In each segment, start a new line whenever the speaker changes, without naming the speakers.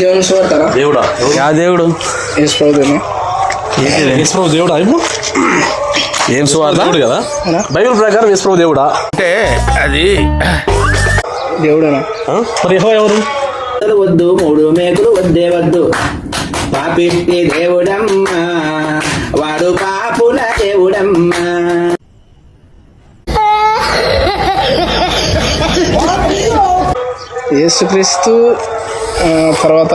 దేవుని స్వార్థరా
దేవుడా
యా దేవుడు
యేసుప్రభు దేవుడా ఇప్పుడు
ఏం స్వార్థ
దేవుడు కదా బైబిల్ ప్రకారం యేసుప్రభు దేవుడా
అంటే అది
దేవుడేనా
మరి యెహోవా ఎవరు
వద్దు 3 మేకులు వద్దే వద్దు పాపిష్టి దేవుడమ్మా వాడు పాపుల దేవుడమ్మా.
యేసుక్రీస్తు తర్వాత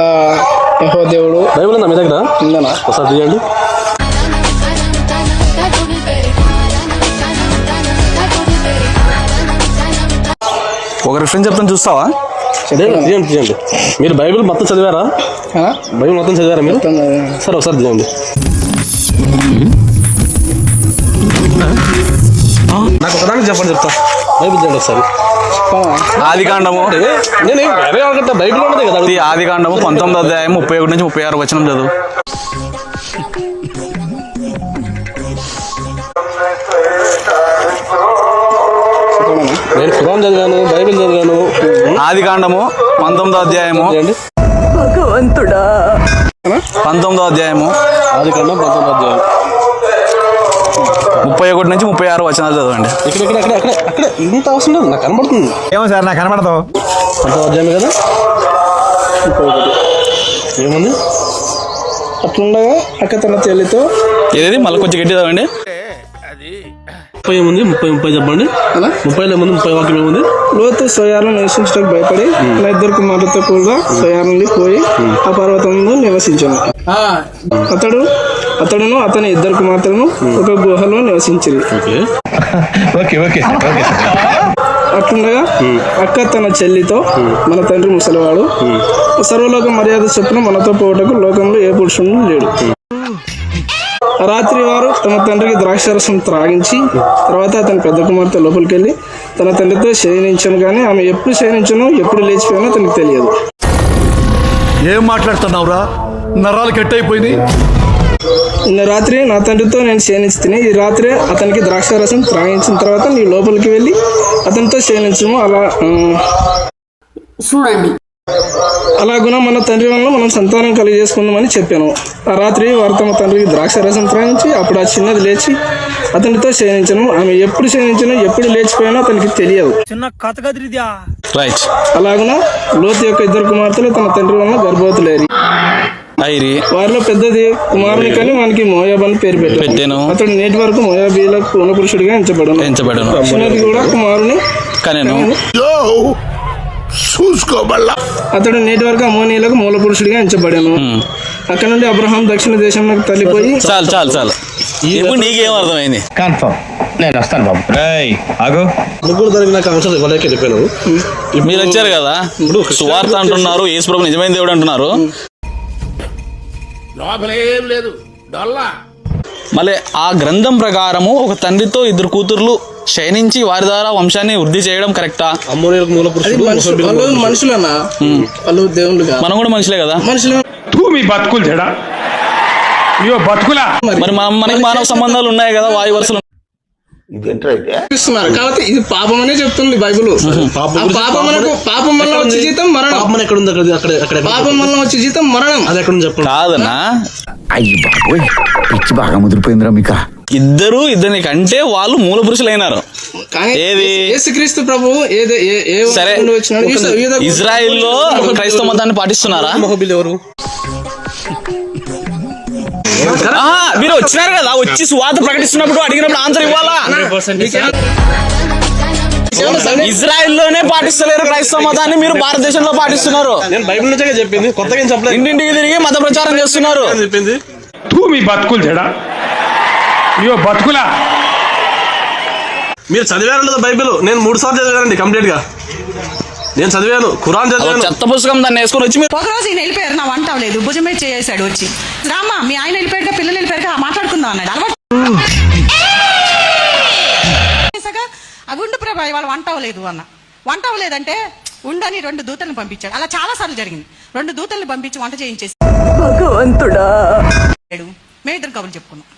యెహోవా దేవుడు
బైబిల్ ఉందా మీ దగ్గర
ఉందనా?
ఒకసారి తీయండి.
ఒక రిఫరెన్స్ చెప్తాను చూస్తావా?
తీయండి తీయండి. మీరు బైబిల్ మొత్తం చదివారా? బైబిల్ మొత్తం చదివారా మీరు? సరే ఒకసారి తీయండి. నాకు ఒకదానికి చెప్పండి చెప్తా. బైబిల్ తీయండి ఒకసారి.
ఆది కాండము
నేను బైబిల్ ఉన్నదే కదా.
ఆది కాండము 19వ అధ్యాయం 31 నుంచి 36 వచనం చదువు.
నేను ఖురాన్ చదివాను, బైబిల్ చదివాను.
ఆది కాండము 19వ అధ్యాయము 19వ అధ్యాయము
ఆది కాండం 19వ అధ్యాయం
31 నుంచి 36 వచనాలు చదవండి.
అక్కడ ఇంత అవసరం లేదు, నాకు కనబడుతుంది.
ఏమో సార్ నాకు కనబడతావు.
19వ అధ్యాయం కదా. ఏముంది?
అట్లుండగా అక్క తన చెల్లితో
ఏది మళ్ళీ కొంచెం గట్టి చదవండి.
30 ఏముంది? 30 చెప్పండి. 30 ఏముంది? 30 వాక్యం ఏముంది?
లోతు సోయాలను నివసించడానికి భయపడి తన 2 కుమారులతో కూడా సోయాలని పోయి ఆ పర్వతంలో నివసించాను. అతడును అతని 2 కుమార్తెలను ఒక గుహలో నివసించిరి. అట్లుండగా అక్క తన చెల్లితో మన తండ్రి ముసలివాడు సర్వలోక మర్యాద చొప్పున మనతో పోవటకు లోకంలో ఏ పురుషుడు లేడు. రాత్రి వారు తమ తండ్రికి ద్రాక్షారసం త్రాగించి తర్వాత అతని పెద్ద కుమార్తె లోపలికి వెళ్ళి తన తండ్రితో శయనించాను, కానీ ఆమె ఎప్పుడు శయనించానో ఎప్పుడు లేచిపోయానో అతనికి తెలియదు.
ఏం మాట్లాడుతున్నావురా? నరాలు కట్టయిపోయింది.
నిన్న రాత్రి నా తండ్రితో నేను శయనించి ఈ రాత్రి అతనికి ద్రాక్షారసం త్రాగించిన తర్వాత నీ లోపలికి వెళ్ళి అతనితో శయనించము. అలాగున మన తండ్రి వల్ల మనం సంతానం కలిగజేసుకుందామని చెప్పాను. ఆ రాత్రి వారు తమ తండ్రికి ద్రాక్షారసం త్రాగించి అప్పుడు ఆ చిన్నది లేచి అతనితో శయనించను. ఆమె ఎప్పుడు శయనించను ఎప్పుడు లేచిపోయానో అతనికి తెలియదు.
రైట్.
అలాగున లోతు యొక్క 2 కుమార్తెలు తన తండ్రి వల్ల గర్భవతులేరి. వారిలో పెద్దది కుమారుని కానీ వానికి మోయాబ్ అని పేరు పెట్టాను. అతడు నేటి వరకు మోయాబీలకు పూర్ణపురుషుడిగా ఎంచబడను. చిన్నది కూడా కుమారుని కనెను. అతడు నేటి వరకు అమోనీయులకు మూల పురుషుడిగా ఎంచబడాను. అక్కడ నుండి అబ్రహాం దక్షిణ దేశంలోకి తల్లిపోయి
చాలు ఇప్పుడు నీకేం అర్థమైంది?
కన్ఫర్మ్ నేను వస్తాను బాబు. ఆగో
ముగ్గురు దానికి నాకు అవసరం ఇవ్వలేక వెళ్ళిపోయాను.
మీరు వచ్చారు కదా, ఇప్పుడు సువార్త అంటున్నారు, యేసుప్రభు నిజమైన దేవుడు అంటున్నారు.
లోపలేం లేదు డొల్లా.
మళ్ళీ ఆ గ్రంథం ప్రకారము ఒక తండ్రితో 2 కూతుర్లు శయనించి వారి ద్వారా వంశాన్ని వృద్ధి చేయడం కరెక్టా?
మనుషులన్నా వాళ్ళు దేవుళ్ళు కాదు. మనం
కూడా మనుషులే కదా.
మనుషులు
మీ బతుకులు చెడా బతుకులా.
మరి మనకి మానవ సంబంధాలు ఉన్నాయి కదా, వాయు వరుసలు.
కాబట్టి ఇది పాపం అనే చెప్తుంది బైబిల్. పాపం వల్ల వచ్చే జీతం మరణం. పాపం వల్ల వచ్చే జీతం మరణం. అది ఎక్కడ చెప్పండి.
కాదన్నా,
అయ్యి బాబోయ్ పిచ్చి బాగా ముదిరిపోయిందిరా మీకు.
ఇద్దరిని కంటే వాళ్ళు మూల పురుషులు అయినారు. ఏది
యేసుక్రీస్తు ప్రభు
సరే, ఇజ్రాయిల్లో క్రైస్తవ మతాన్ని పాటిస్తున్నారా? మీరు వచ్చినారు కదా, వచ్చి సువార్త ప్రకటిస్తున్నప్పుడు అడిగినప్పుడు ఆన్సర్ ఇవ్వాలా? ఇజ్రాయిల్లోనే పాటిస్తలేరు క్రైస్తవ మతాన్ని, మీరు భారతదేశంలో పాటిస్తున్నారు.
చెప్పింది కొత్తగా చెప్పలేదు.
ఇంటింటికి తిరిగి మత ప్రచారం చేస్తున్నారు.
మీ బతుకులు చెడా బతుకులా.
మీరు చదివారు లేదా బైబిల్? నేను 3 సార్లు చదివానండి కంప్లీట్ గా. నేను చదివాను, ఖురాన్ చదివాను.
చెత్త పుస్తకం దాన్ని వేసుకొని వచ్చి
ఒక రోజు ఈయన వెళ్ళిపోయారు, నా వంట అవ్వలేదు, భుజం మీద చేసాడు వచ్చి, రామా మీ ఆయన వెళ్ళిపోయాక పిల్లలు వెళ్ళిపోయాక మాట్లాడుకుందాం అన్నాడు. అలవాటు గుండు ప్రభా ఇవాళ వంట అవ్వలేదు అన్న. వంట అవ్వలేదంటే ఉండని 2 దూతలను పంపించాడు. అలా చాలా సార్లు జరిగింది. 2 దూతల్ని పంపించి వంట చేయించేసి భగవంతుడా మేమిద్దరు కబుర్లు చెప్పుకున్నాం.